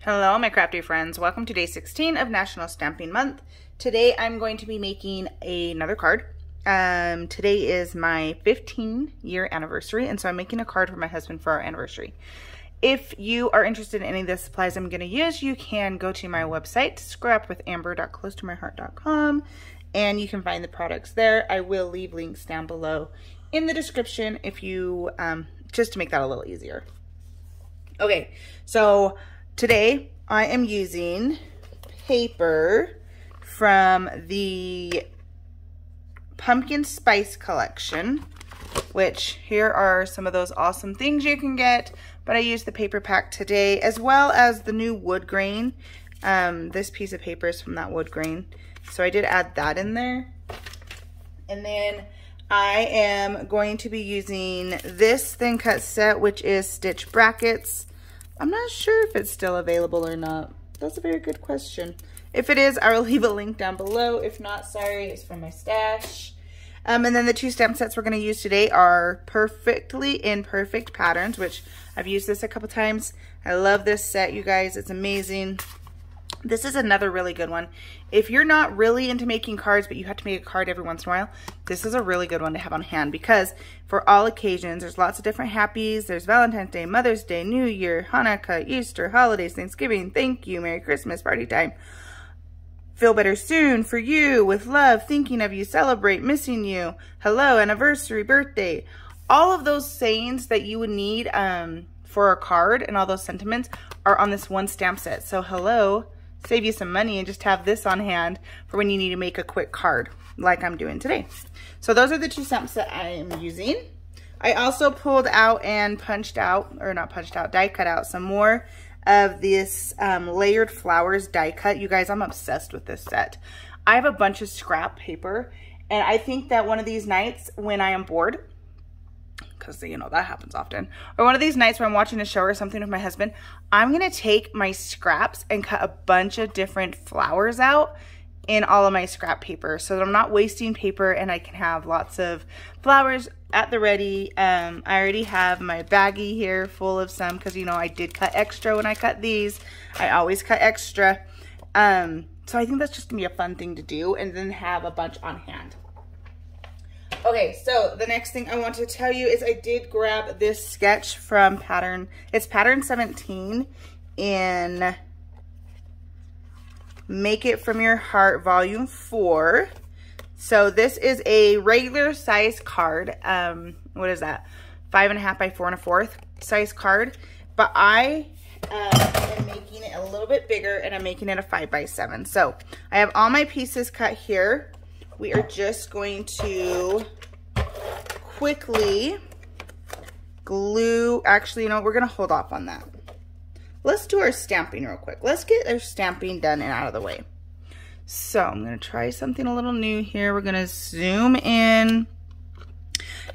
Hello, my crafty friends. Welcome to day 16 of National Stamping Month. Today I'm going to be making another card. Today is my 15-year anniversary, and so I'm making a card for my husband for our anniversary. If you are interested in any of the supplies I'm going to use, you can go to my website, scrapwithamber.closetomyheart.com, and you can find the products there. I will leave links down below in the description if you, just to make that a little easier. Okay, so today I am using paper from the Pumpkin Spice collection, which here are some of those awesome things you can get, but I used the paper pack today, as well as the new wood grain. This piece of paper is from that wood grain, so I did add that in there. And then I am going to be using this thin cut set, which is stitch brackets. I'm not sure if it's still available or not. That's a very good question. If it is, I will leave a link down below. If not, sorry, it's from my stash. And then the two stamp sets we're going to use today are Perfectly Imperfect Patterns, which I've used this a couple times. I love this set, you guys. It's amazing. This is another really good one. If you're not really into making cards, but you have to make a card every once in a while, this is a really good one to have on hand, because for all occasions, there's lots of different happies. There's Valentine's Day, Mother's Day, New Year, Hanukkah, Easter, holidays, Thanksgiving, thank you, Merry Christmas, party time. Feel better soon, for you, with love, thinking of you, celebrate, missing you, hello, anniversary, birthday. All of those sayings that you would need for a card and all those sentiments are on this one stamp set. So hello, save you some money and just have this on hand for when you need to make a quick card like I'm doing today. So those are the two stamps that I am using. I also pulled out and punched out, or not punched out, die cut out some more of this layered flowers die cut. You guys, I'm obsessed with this set. I have a bunch of scrap paper, and I think that one of these nights when I am bored, because you know that happens often, or one of these nights where I'm watching a show or something with my husband, I'm gonna take my scraps and cut a bunch of different flowers out in all of my scrap paper so that I'm not wasting paper and I can have lots of flowers at the ready. I already have my baggie here full of some, because you know I did cut extra when I cut these. I always cut extra. So I think that's just gonna be a fun thing to do, and then have a bunch on hand. Okay, so the next thing I want to tell you is I did grab this sketch from pattern. It's pattern 17 in Make It From Your Heart volume 4. So this is a regular size card. What is that? 5.5 by 4 1/4 size card. But I am making it a little bit bigger, and I'm making it a 5 by 7. So I have all my pieces cut here. We are just going to quickly glue. Actually, you know, we're going to hold off on that. Let's do our stamping real quick. Let's get our stamping done and out of the way. So I'm going to try something a little new here. We're going to zoom in.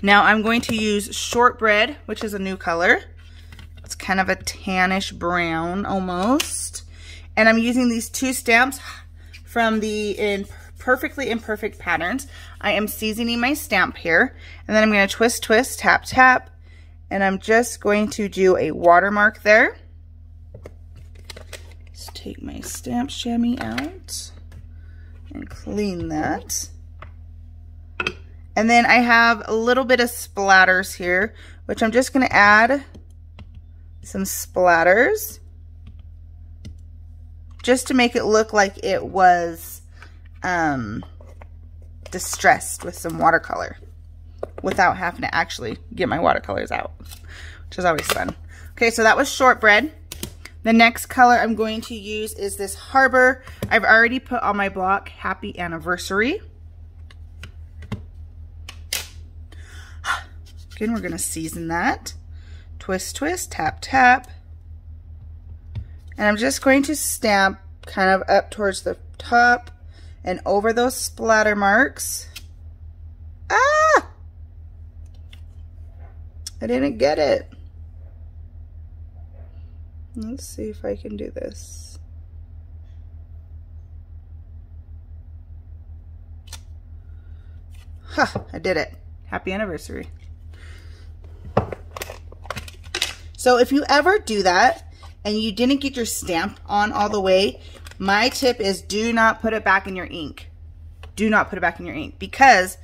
Now I'm going to use Shortbread, which is a new color. It's kind of a tannish brown almost. And I'm using these two stamps from the Perfectly Imperfect Patterns. I am seasoning my stamp here, and then I'm going to twist, twist, tap, tap, and I'm just going to do a watermark there. Let's take my stamp chamois out and clean that. And then I have a little bit of splatters here, which I'm just going to add some splatters just to make it look like it was distressed with some watercolor without having to actually get my watercolors out, which is always fun. Okay, so that was Shortbread. The next color I'm going to use is this Harbor. I've already put on my block Happy Anniversary. Again, we're going to season that. Twist, twist, tap, tap. And I'm just going to stamp kind of up towards the top and over those splatter marks. Ah! I didn't get it. Let's see if I can do this. Ha! I did it. Happy anniversary. So if you ever do that and you didn't get your stamp on all the way, my tip is do not put it back in your ink. Do not put it back in your ink, because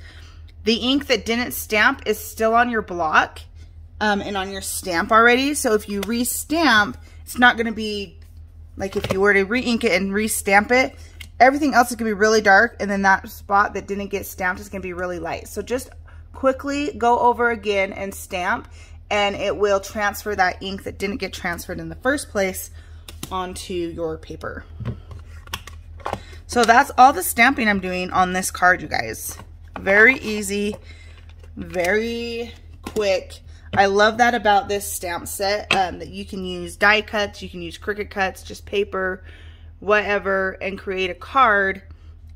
the ink that didn't stamp is still on your block and on your stamp already. So if you re-stamp, it's not going to be like if you were to re-ink it and re-stamp it, everything else is going to be really dark, and then that spot that didn't get stamped is going to be really light. So just quickly go over again and stamp, and it will transfer that ink that didn't get transferred in the first place onto your paper. So that's all the stamping I'm doing on this card, you guys. Very easy, very quick. I love that about this stamp set, that you can use die cuts, you can use Cricut cuts, just paper, whatever, and create a card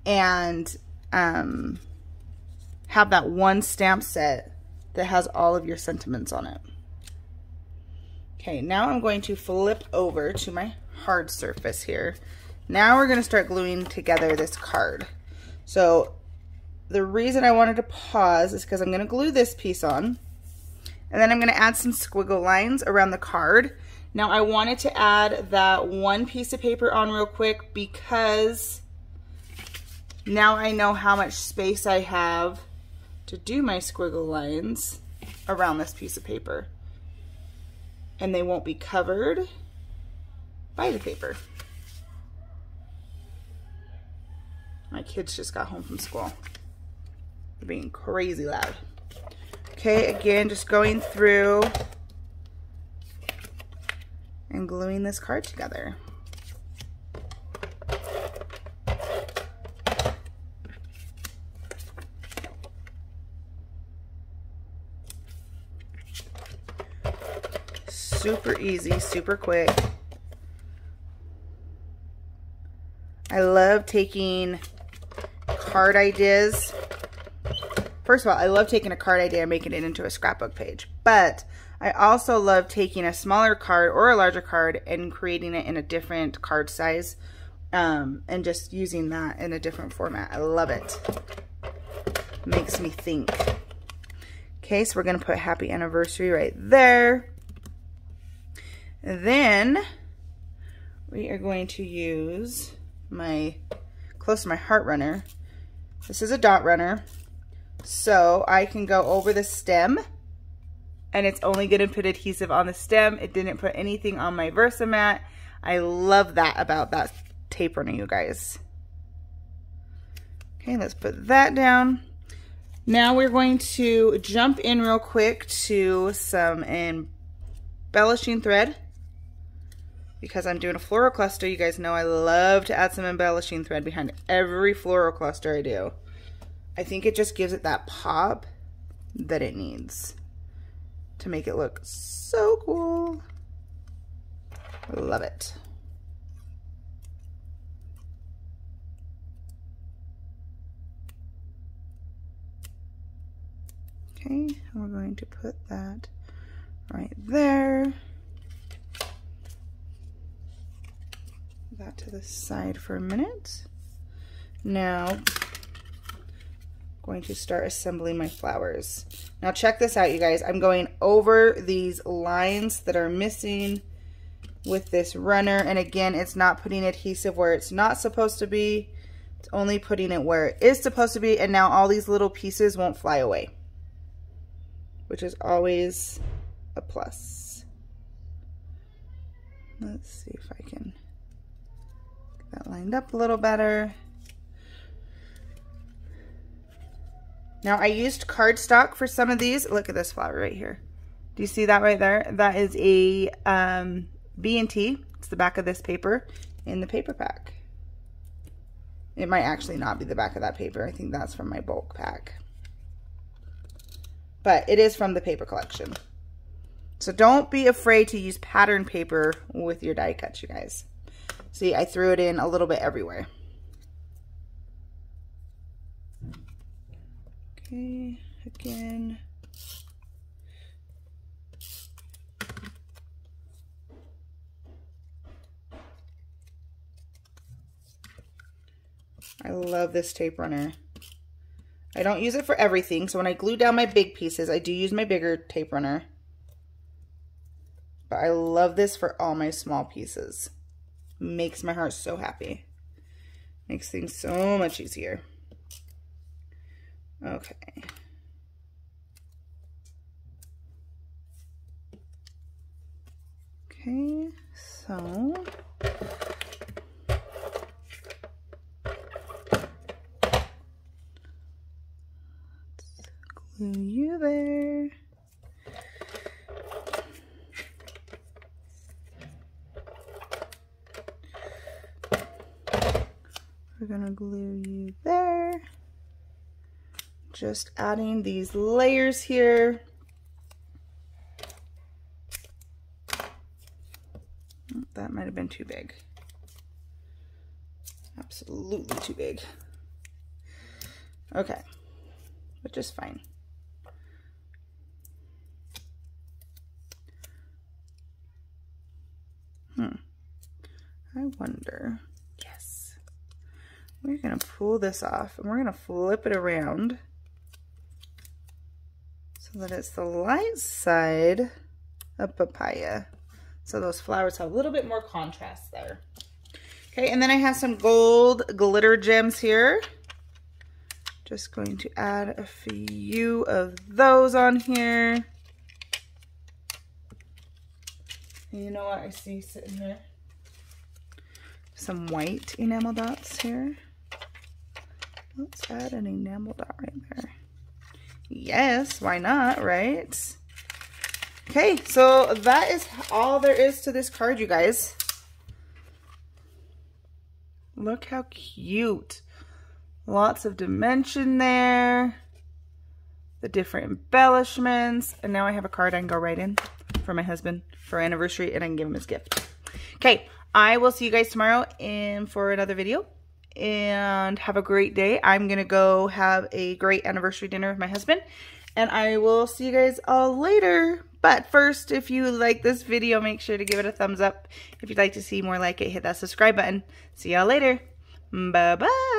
and have that one stamp set that has all of your sentiments on it. Okay, now I'm going to flip over to my hard surface here. Now we're going to start gluing together this card. So the reason I wanted to pause is because I'm going to glue this piece on, and then I'm going to add some squiggle lines around the card. Now I wanted to add that one piece of paper on real quick because now I know how much space I have to do my squiggle lines around this piece of paper, and they won't be covered by the paper. My kids just got home from school. They're being crazy loud. Okay, again, just going through and gluing this card together. Super easy, super quick. I love taking card ideas. First of all, I love taking a card idea and making it into a scrapbook page, but I also love taking a smaller card or a larger card and creating it in a different card size, and just using that in a different format. I love it. Makes me think. Okay, so we're going to put happy anniversary right there. And then we are going to use my close to my heart runner. This is a dot runner, so I can go over the stem, and it's only going to put adhesive on the stem. It didn't put anything on my Versamat. I love that about that tape runner, you guys. Okay, let's put that down. Now we're going to jump in real quick to some embellishing thread, because I'm doing a floral cluster. You guys know I love to add some embellishing thread behind every floral cluster I do. I think it just gives it that pop that it needs to make it look so cool. Love it. Okay, we're going to put that right there. That to the side for a minute. Now, going to start assembling my flowers. Now check this out, you guys. I'm going over these lines that are missing with this runner, and again, it's not putting adhesive where it's not supposed to be. It's only putting it where it is supposed to be, and now all these little pieces won't fly away, which is always a plus. Let's see if I can get that lined up a little better. Now I used cardstock for some of these. Look at this flower right here. Do you see that right there? That is a B&T. It's the back of this paper in the paper pack. It might actually not be the back of that paper. I think that's from my bulk pack. But it is from the paper collection. So don't be afraid to use pattern paper with your die cuts, you guys. See, I threw it in a little bit everywhere. Okay, again. I love this tape runner. I don't use it for everything, so when I glue down my big pieces, I do use my bigger tape runner. But I love this for all my small pieces. Makes my heart so happy. Makes things so much easier. Okay. Okay, so let's glue you there. We're gonna glue you there. Just adding these layers here. That might have been too big. Absolutely too big. Okay, but just fine. I wonder, yes. We're gonna pull this off and we're gonna flip it around so that it's the light side of papaya. So those flowers have a little bit more contrast there. Okay, and then I have some gold glitter gems here. Just going to add a few of those on here. And you know what I see sitting here? Some white enamel dots here. Let's add an enamel dot right there. Yes, why not, right? Okay, so that is all there is to this card, you guys. Look how cute. Lots of dimension there. The different embellishments. And now I have a card I can go right in for my husband for anniversary, and I can give him his gift. Okay, I will see you guys tomorrow for another video. And have a great day. I'm going to go have a great anniversary dinner with my husband. And I will see you guys all later. But first, if you like this video, make sure to give it a thumbs up. If you'd like to see more like it, hit that subscribe button. See y'all later. Bye-bye.